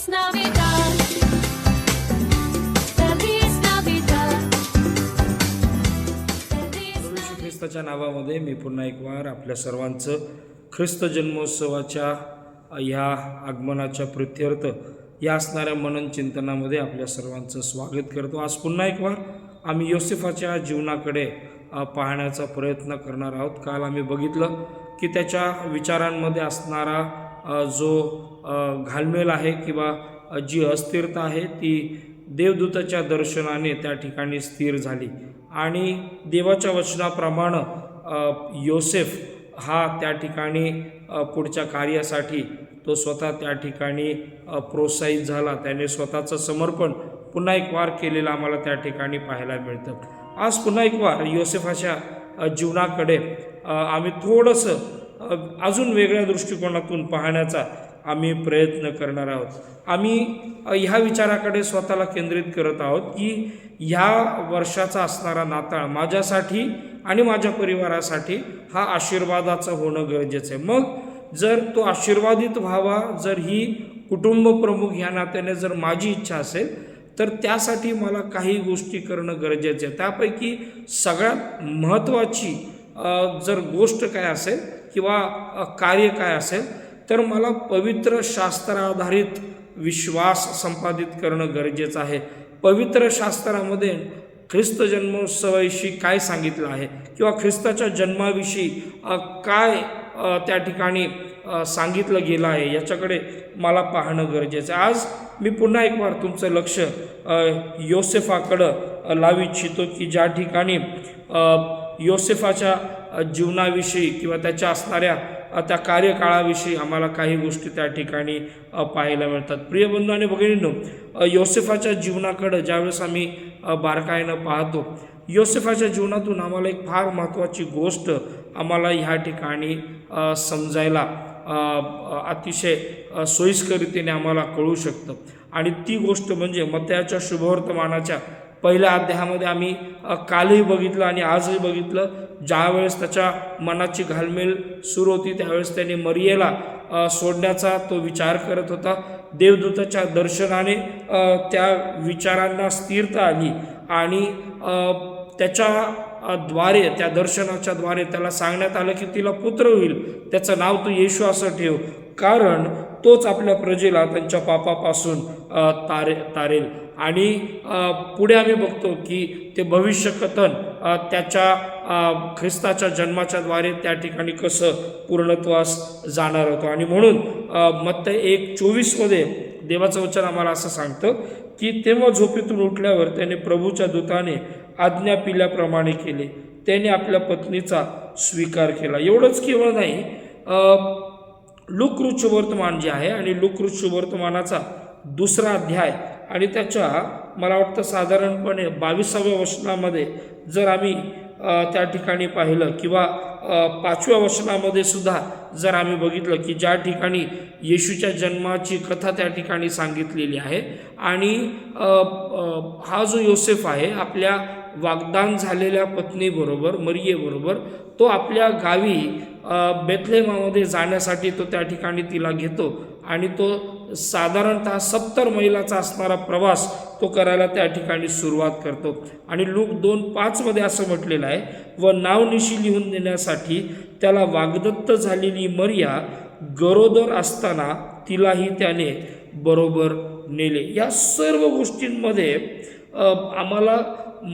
Navidad. Feliz Navidad. प्रभू येशू ख्रिस्ताच्या नावामध्ये मी पुन्हा एक वार आपल्या सर्वांचं ख्रिस्त जन्मोत्सवाच्या ह्या आगमनाच्या प्रित्यर्थ या असणाऱ्या मनन चिंतनामध्ये आपल्या सर्वांचं स्वागत करतो। आज पुन्हा एक वार आम्ही योसेफाच्या जीवनाकडे पाहण्याचा प्रयत्न करणार आहोत। काल आम्ही बघितलं की त्याच्या विचारांमध्ये असणारा जो घालमेल आहे किंवा जी अस्थिरता आहे ती देवदूताच्या दर्शनाने त्या ठिकाणी स्थिर झाली आणि देवाच्या वचनाप्रमाणे योसेफ हा त्या ठिकाणी पुढच्या कार्यासाठी तो स्वतः त्या ठिकाणी प्रोत्साहित झाला। त्याने स्वतःचं समर्पण पुन्हा एक वार केलेलं आम्हाला त्या ठिकाणी पाहायला मिळतं। आज पुन्हा एक वार योसेफाच्या जीवनाकडे आम्ही थोडंसं अजून वेगळ्या दृष्टिकोनातून पाहण्याचा आम्ही प्रयत्न करणार आहोत। आम्ही ह्या विचाराकडे स्वतःला केंद्रित करत आहोत की ह्या वर्षाचा असणारा नाताळ माझ्यासाठी आणि माझ्या परिवारासाठी हा आशीर्वादाचा होणं गरजेचं आहे। मग जर तो आशीर्वादित व्हावा, जर ही कुटुंब प्रमुख ह्या नात्याने जर माझी इच्छा असेल तर त्यासाठी मला काही गोष्टी करणं गरजेचं आहे। त्यापैकी सगळ्यात महत्त्वाची जर गोष्ट काय असेल किंवा कार्य काय असेल तर मला पवित्र शास्त्राधारित विश्वास संपादित करणं गरजेचं आहे। पवित्र शास्त्रामध्ये ख्रिस्त जन्मोत्सवाविषयी काय सांगितलं आहे किंवा ख्रिस्ताच्या जन्माविषयी काय त्या ठिकाणी सांगितलं गेलं आहे याच्याकडे मला पाहणं गरजेचं आहे। आज मी पुन्हा एक वार तुमचं लक्ष योसेफाकडं लावू इच्छितो की ज्या ठिकाणी योसेफाच्या जीवनाविषयी किंवा त्याच्या असणाऱ्या त्या कार्यकाळाविषयी आम्हाला काही गोष्टी त्या ठिकाणी पाहायला मिळतात। प्रिय बंधू आणि भगिनींनो, योसेफाच्या जीवनाकडं ज्यावेळेस आम्ही बारकाईनं पाहतो, योसेफाच्या जीवनातून आम्हाला एक फार महत्त्वाची गोष्ट आम्हाला ह्या ठिकाणी समजायला अतिशय सोयीस्करतेने आम्हाला कळू शकतं आणि ती गोष्ट म्हणजे मत्तयाच्या शुभवर्तमानाच्या पहिल्या अध्यायामध्ये आम्ही कालही बघितलं आणि आजही बघितलं। ज्यावेळेस त्याच्या मनाची घालमेल सुरू होती त्यावेळेस त्याने मरियेला सोडण्याचा तो विचार करत होता। देवदूताच्या दर्शनाने त्या विचारांना स्थिरता आली आणि त्याच्या द्वारे त्या दर्शनाच्या द्वारे त्याला सांगण्यात आलं की तिला पुत्र होईल, त्याचं नाव तू येशू असं ठेव, कारण तोच आपल्या प्रजेला त्यांच्या पापापासून तारेल। आणि पुढे आम्ही बघतो की ते भविष्य कथन त्याच्या ख्रिस्ताच्या जन्माच्या द्वारे त्या ठिकाणी कसं पूर्णत्वास जाणार होतं। आणि म्हणून मत्तय 1:24 देवाचं वचन आम्हाला असं सांगतं की तेव्हा झोपेतून उठल्यावर त्याने प्रभूच्या दूताने आज्ञा पिल्याप्रमाणे केले, त्याने आपल्या पत्नीचा स्वीकार केला। एवढंच केवळ नाही, लूक शुभवर्तमान जे आहे आणि लूक शुभवर्तमानाचा 2रा अध्याय आणि त्याच्या मला वाटतं साधारणपणे 22व्या वचनामध्ये जर आम्ही त्या ठिकाणी पाहिलं किंवा 5व्या वचनामध्ये सुद्धा जर आम्ही बघितलं की ज्या ठिकाणी येशूच्या जन्माची कथा त्या ठिकाणी सांगितलेली आहे आणि हा जो योसेफ आहे आपल्या वाग्दान झालेल्या पत्नीबरोबर मरियेबरोबर तो आपल्या गावी बेथलेहमामध्ये जाण्यासाठी तो त्या ठिकाणी तिला घेतो आणि तो साधारणतः 70 मैलाचा असणारा प्रवास तो करायला त्या ठिकाणी सुरुवात करतो। आणि लूक 2:5 असं म्हटलेलं आहे, व नावनिशी लिहून देण्यासाठी त्याला वाग्दत्त झालेली मरिया गरोदर असताना तिलाही त्याने बरोबर नेले। या सर्व गोष्टींमध्ये आम्हाला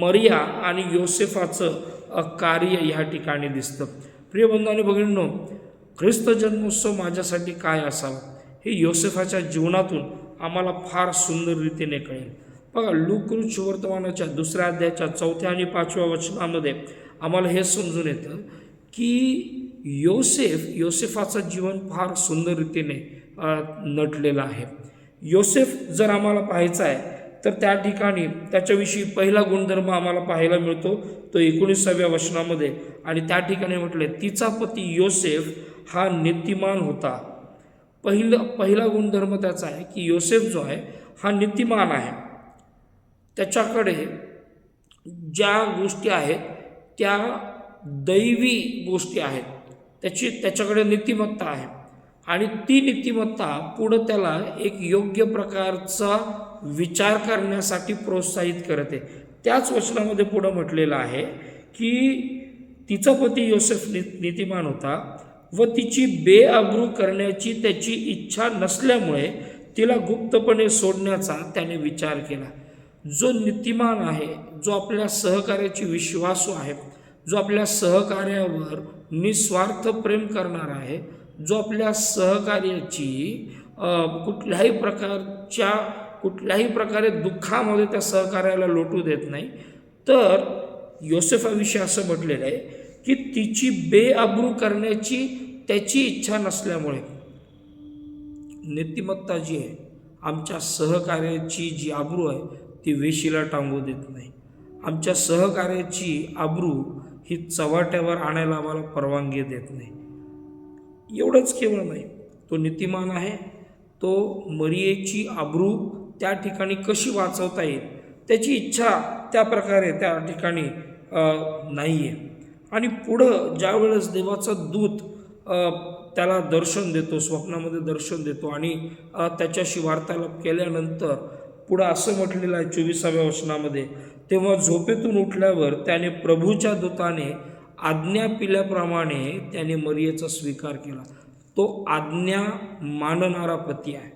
मरिया आणि योसेफाचं कार्य ह्या ठिकाणी दिसतं। प्रिय बंधू आणि भगिनींनो, ख्रिस्त जन्मोत्सव माझ्यासाठी काय असावा हे योसेफाच्या जीवनातून आम्हाला फार सुंदर रीतीने कळेल। बघा, लूक शुभवर्तमानाच्या 2ऱ्या अध्यायाच्या 4थ्या आणि 5व्या वचनामध्ये आम्हाला हे समजून येतं की योसेफाचं जीवन फार सुंदर रीतीने नटलेलं आहे। योसेफ जर आम्हाला पाहायचा आहे तर त्या ठिकाणी त्याच्याविषयी पहिला गुणधर्म आम्हाला पाहायला मिळतो तो 19व्या वचनामध्ये आणि त्या ठिकाणी म्हटले, तिचा पती योसेफ हा नीतिमान होता। पहिला गुणधर्म त्याचा आहे की योसेफ जो आहे हा नीतिमान आहे, त्याच्याकडे ज्या गोष्टी आहेत त्या दैवी गोष्टी आहेत, त्याच्याकडे नीतिमत्ता आहे आणि ती नीतिमत्ता पुढं त्याला एक योग्य प्रकारचा विचार करण्यासाठी प्रोत्साहित करते. त्याच वचनामध्ये पुढं म्हटलेलं आहे की तिचा पती योसेफ नीतिमान होता व तिची बेअब्रू करण्याची त्याची इच्छा नसल्यामुळे तिला गुप्तपणे सोडण्याचा त्याने विचार केला. जो नीतिमान आहे, जो आपल्या सहकार्याची विश्वासू आहे, जो आपल्या सहकार्यावर निस्वार्थ प्रेम करणार आहे, जो आपल्या सहकार्याची कुठल्याही प्रकारे दुःखामध्ये त्या सहकार्याला लोटू देत नाही, तर योसेफाविषयी असं म्हटलेलं आहे की तिची बेअब्रू करण्याची त्याची इच्छा नसल्यामुळे नीतिमत्ता जी आहे, आमच्या सहकार्याची जी आब्रू आहे ती वेशीला टांगू देत नाही. आमच्या सहकार्याची आब्रू ही चव्हाट्यावर आणायला आम्हाला परवानगी देत नाही. एवढंच केवळ नाही, तो नीतिमान आहे, तो मरियेची आब्रू त्या ठिकाणी कशी वाचवता येईल त्याची इच्छा त्या प्रकारे त्या ठिकाणी नाही आहे. आणि पुढं ज्यावेळेस देवाचा दूत त्याला दर्शन देतो, स्वप्नामध्ये दर्शन देतो आणि त्याच्याशी वार्तालाप केल्यानंतर पुढं असं म्हटलेलं आहे 24व्या वचनामध्ये, तेव्हा झोपेतून उठल्यावर त्याने प्रभूच्या दूताने आज्ञा पिल्याप्रमाणे त्याने मरियेचा स्वीकार केला. तो आज्ञा मानणारा पती आहे,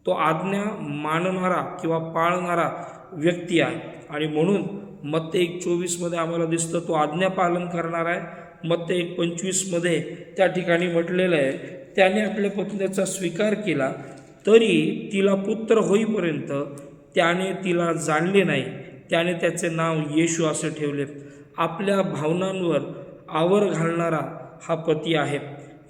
तो आज्ञा मानणारा किंवा पाळणारा व्यक्ती आहे. आणि म्हणून मत्ते 1:24 आम्हाला दिसतं तो आज्ञा पालन करणार आहे. मत्ते 1:25 त्या ठिकाणी म्हटलेलं आहे, त्याने आपल्या पत्नीचा स्वीकार केला तरी तिला पुत्र होईपर्यंत त्याने तिला जाणले नाही. त्याने त्याचे नाव येशू असे ठेवले. आपल्या भावनांवर आवर घालणारा हा पती आहे.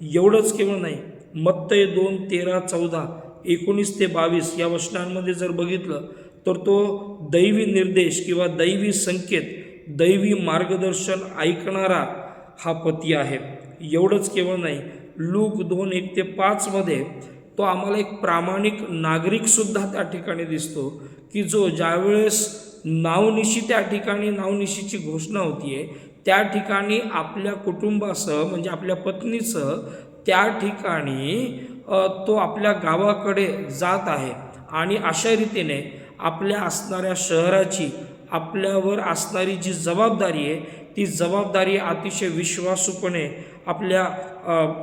एवढंच केवळ नाही, मत्ते 2:13-14, 19-22 या वचनांमध्ये जर बघितलं तर तो दैवी निर्देश किंवा दैवी संकेत, दैवी मार्गदर्शन ऐकणारा हा पती आहे. एवढंच केवळ नाही, लूक 2:1-5 तो आम्हाला एक प्रामाणिक नागरिकसुद्धा त्या ठिकाणी दिसतो की जो ज्यावेळेस त्या ठिकाणी नावनिशीची घोषणा होतीये त्या ठिकाणी आपल्या कुटुंबासह म्हणजे आपल्या पत्नीसह त्या ठिकाणी तो आपल्या गावाकडे जात आहे. आणि अशा रीतीने आपल्या असणाऱ्या शहराची, आपल्यावर असणारी जी जबाबदारी आहे ती जबाबदारी अतिशय विश्वासूपणे, आपल्या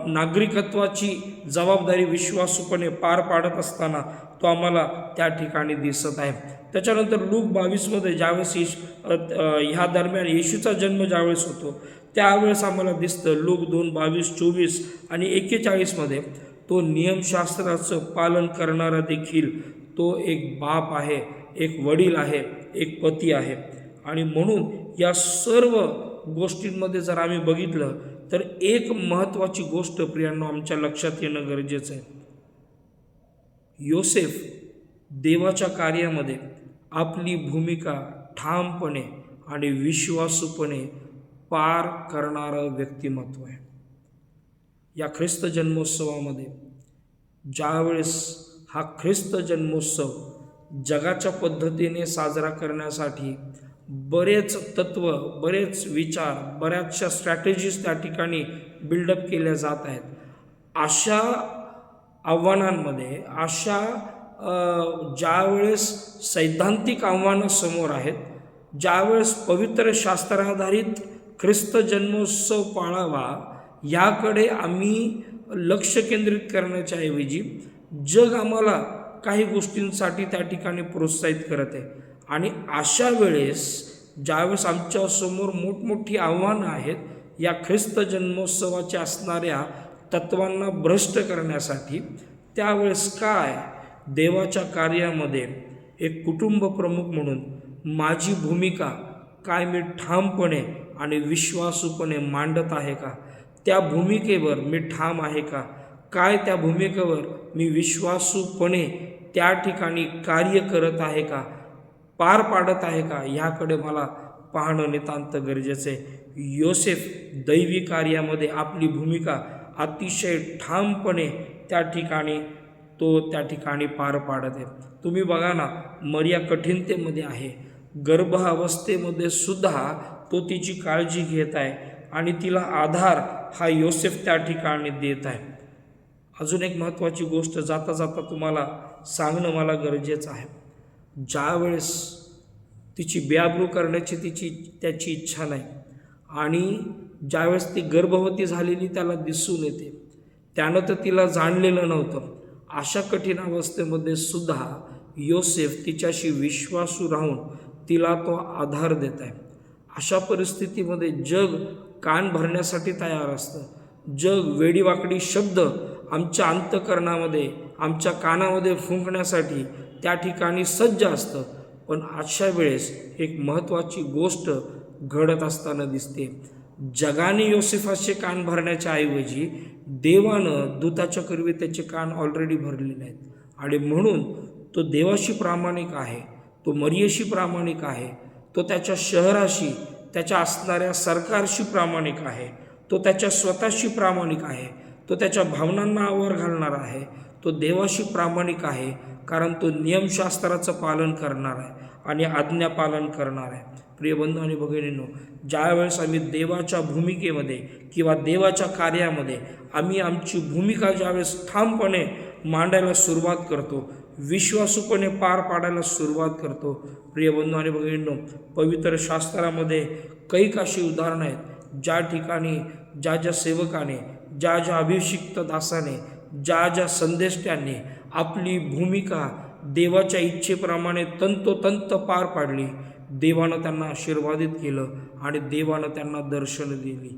नागरिकत्वाची जबाबदारी विश्वासूपणे पार पाडत असताना तो आम्हाला त्या ठिकाणी दिसत आहे. त्याच्यानंतर लूक 22 ज्यावेळेस ह्या दरम्यान येशूचा जन्म ज्यावेळेस होतो त्यावेळेस आम्हाला दिसतं लूक 2:22, 24 आणि 41 तो नियमशास्त्राचं पालन करणारा देखील तो एक बाप आहे, एक वडील आहे, एक पती आहे. आणि म्हणून या सर्व गोष्टींमध्ये जर आम्ही बघितलं तर एक महत्त्वाची गोष्ट प्रियांनो आमच्या लक्षात येणं गरजेचं आहे. योसेफ देवाच्या कार्यामध्ये आपली भूमिका ठामपणे आणि विश्वासूपणे पार करणारं व्यक्तिमत्व आहे. या ख्रिस्त जन्मोत्सवामध्ये ज्यावेळेस हा ख्रिस्त जन्मोत्सव जगाच्या पद्धतीने साजरा करण्यासाठी बरेच तत्व, बरेच विचार, बऱ्याचशा स्ट्रॅटेजीज त्या ठिकाणी बिल्डअप केल्या जात आहेत. अशा आव्हानांमध्ये, अशा ज्यावेळेस सैद्धांतिक आव्हानं समोर आहेत, ज्यावेळेस पवित्र शास्त्राधारित ख्रिस्त जन्मोत्सव पाळावा याकडे आम्ही लक्ष केंद्रित करण्याच्या ऐवजी जग आम्हाला काही गोष्टींसाठी त्या ठिकाणी प्रोत्साहित करत आहे. आणि अशा वेळेस ज्यावेळेस आमच्यासमोर मोठमोठी आव्हानं आहेत या ख्रिस्त जन्मोत्सवाच्या असणाऱ्या तत्वांना भ्रष्ट करण्यासाठी, त्यावेळेस काय देवाच्या कार्यामध्ये एक कुटुंब प्रमुख म्हणून माझी भूमिका काय मी ठामपणे आणि विश्वासूपणे मांडत आहे का? त्या भूमिकेवर मी ठाम आहे का? काय त्या भूमिकेवर मी विश्वासूपणे त्या ठिकाणी कार्य करत आहे का? पार पाडत आहे का? ह्याकडे मला पाहणं नितांत गरजेचं आहे. योसेफ दैवी कार्यामध्ये आपली भूमिका अतिशय ठामपणे त्या ठिकाणी पार पाडत आहे. तुम्ही बघा ना, मरिया कठीणतेमध्ये आहे, गर्भावस्थेमध्ये सुद्धा तो तिची काळजी घेत आहे आणि तिला आधार हा योसेफ त्या ठिकाणी देत आहे. अजून एक महत्त्वाची गोष्ट जाता जाता तुम्हाला सांगणं मला गरजेचं आहे. ज्यावेळेस तिची बेआबरू करण्याची त्याची इच्छा नाही आणि ज्यावेळेस ती गर्भवती झालेली त्याला दिसून येते, त्यानं तर तिला जाणलेलं नव्हतं, अशा कठीण अवस्थेमध्ये सुद्धा योसेफ तिच्याशी विश्वासू राहून तिला तो आधार देत आहे. अशा परिस्थितीमध्ये जग कान भरण्यासाठी तयार असतं. जग वेडीवाकडी शब्द आमच्या अंतःकरणामध्ये, आमच्या कानामध्ये फुंकण्यासाठी त्या ठिकाणी सज्ज असतं. पण अशा वेळेस एक महत्त्वाची गोष्ट घडत असताना दिसते. जगाने योसेफाचे कान भरण्याच्या ऐवजी देवानं दूताच्या करवी त्याचे कान ऑलरेडी भरलेले आहेत आणि म्हणून तो देवाशी प्रामाणिक आहे, तो मरियेशी प्रामाणिक आहे, तो त्याच्या शहराशी, त्याच्या असणाऱ्या सरकारशी प्रामाणिक आहे, तो त्याच्या स्वतःशी प्रामाणिक आहे, तो त्याच्या भावनांना आवर घालणार आहे, तो देवाशी प्रामाणिक आहे, कारण तो नियमशास्त्राचं पालन करणार आहे आणि आज्ञा पालन करणार आहे. प्रिय बंधू आणि भगिनींनो, ज्यावेळेस आम्ही देवाच्या भूमिकेमध्ये किंवा देवाच्या कार्यामध्ये आम्ही आमची भूमिका ज्यावेळेस ठामपणे मांडायला सुरुवात करतो, विश्वासूपणे पार पाडायला सुरुवात करतो, प्रिय बंधू आणि भगिनींनो, पवित्र शास्त्रामध्ये कैक अशी उदाहरणं आहेत ज्या ठिकाणी ज्या सेवकाने, ज्या अभिषिक्त दासाने, ज्या संदेष्ट्यांनी आपली भूमिका देवाच्या इच्छेप्रमाणे तंतोतंत पार पाडली, देवानं त्यांना आशीर्वादित केलं आणि देवानं त्यांना दर्शन दिली.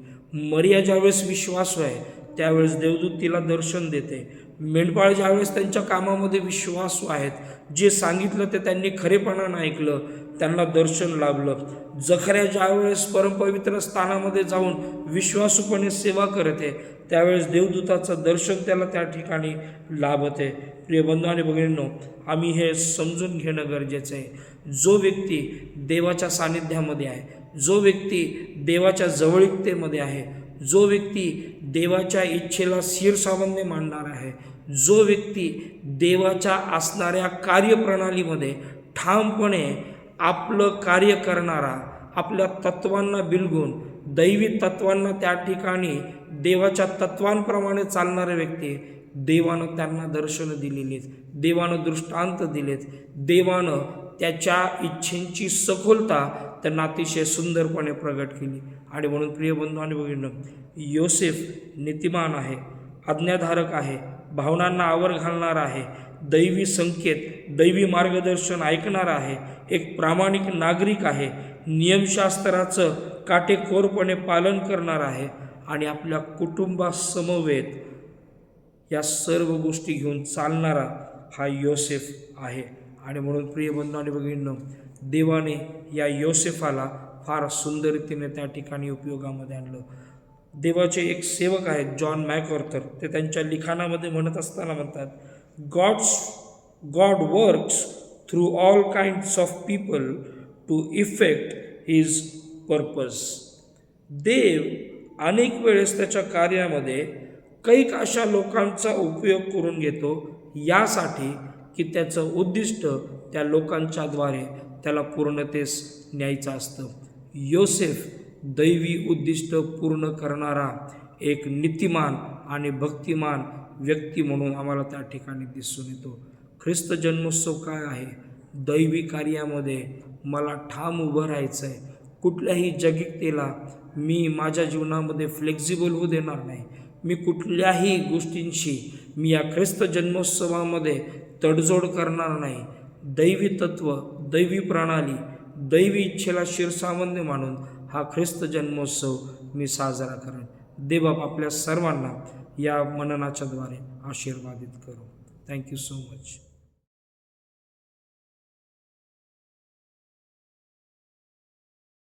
मरिया ज्यावेळेस विश्वासू आहे त्यावेळेस देवदूत तिला दर्शन देते. मेंढपाळ ज्यावेळेस त्यांच्या कामामध्ये विश्वासू आहेत, जे सांगितलं ते त्यांनी खरेपणानं ऐकलं, त्यांना दर्शन लाभलं. जखऱ्या ज्यावेळेस परमपवित्र स्थानामध्ये जाऊन विश्वासूपणे सेवा करते त्यावेळेस देवदूताचं दर्शन त्याला त्या ठिकाणी लाभते. प्रिय बंधू आणि भगिनींनो, आम्ही हे समजून घेणं गरजेचं आहे. जो व्यक्ती देवाच्या सानिध्यामध्ये आहे, जो व्यक्ती देवाच्या जवळीकतेमध्ये आहे, जो व्यक्ती देवाच्या इच्छेला शिरसावंदे मांडणार आहे, जो व्यक्ती देवाच्या असणाऱ्या कार्यप्रणालीमध्ये ठामपणे आपलं कार्य करणारा, आपल्या तत्वांना बिलगून दैवी तत्वांना त्या ठिकाणी देवाच्या तत्वांप्रमाणे चालणारे व्यक्ती, देवानं त्यांना दर्शनं दिलेली आहेत, देवानं दृष्टांत दिलेत, देवानं त्याच्या इच्छेंची सखोलता त्यांना अतिशय सुंदरपणे प्रगट केली. आणि म्हणून प्रिय बंधू आणि भगिनींनो, योसेफ नीतिमान आहे, आज्ञाधारक आहे, भावनांना आवर घालणार आहे, दैवी संकेत, दैवी मार्गदर्शन ऐकणार आहे, एक प्रामाणिक नागरिक आहे, नियमशास्त्राचं काटेकोरपणे पालन करणार आहे आणि आपल्या कुटुंबासमवेत या सर्व गोष्टी घेऊन चालणारा हा योसेफ आहे. आणि म्हणून प्रिय बंधू आणि भगिनींनो, देवाने या योसेफाला फार सुंदर रीतीने त्या ठिकाणी उपयोगामध्ये आणलं. देवाचे एक सेवक आहेत जॉन मॅकऑर्थर, ते त्यांच्या लिखाणामध्ये म्हणत असताना म्हणतात, God works through all kinds of people to effect his purpose. देव अनेक वेळेस त्याच्या कार्यामध्ये कैक अशा लोकांचा उपयोग करून घेतो यासाठी की त्याचं उद्दिष्ट त्या लोकांच्याद्वारे त्याला पूर्णतेस न्यायचं असतं. योसेफ दैवी उद्दिष्ट पूर्ण करणारा एक नीतिमान आणि भक्तिमान व्यक्ती म्हणून आम्हाला त्या ठिकाणी दिसून येतो. ख्रिस्त जन्मोत्सव काय आहे? दैवी कार्यामध्ये मला ठाम उभं राहायचं आहे. कुठल्याही जगिकतेला मी माझ्या जीवनामध्ये फ्लेक्झिबल होऊ देणार नाही. मी कुठल्याही गोष्टींशी मी या ख्रिस्त जन्मोत्सवामध्ये तडजोड करणार नाही. दैवी तत्व, दैवी प्रणाली, दैवी इच्छेला शिरसावंदे मानून हा ख्रिस्त जन्मोत्सव मी साजरा करेन. देवबाप आपल्या सर्वांना या मननाच्याद्वारे आशीर्वादित करो. Thank you so much.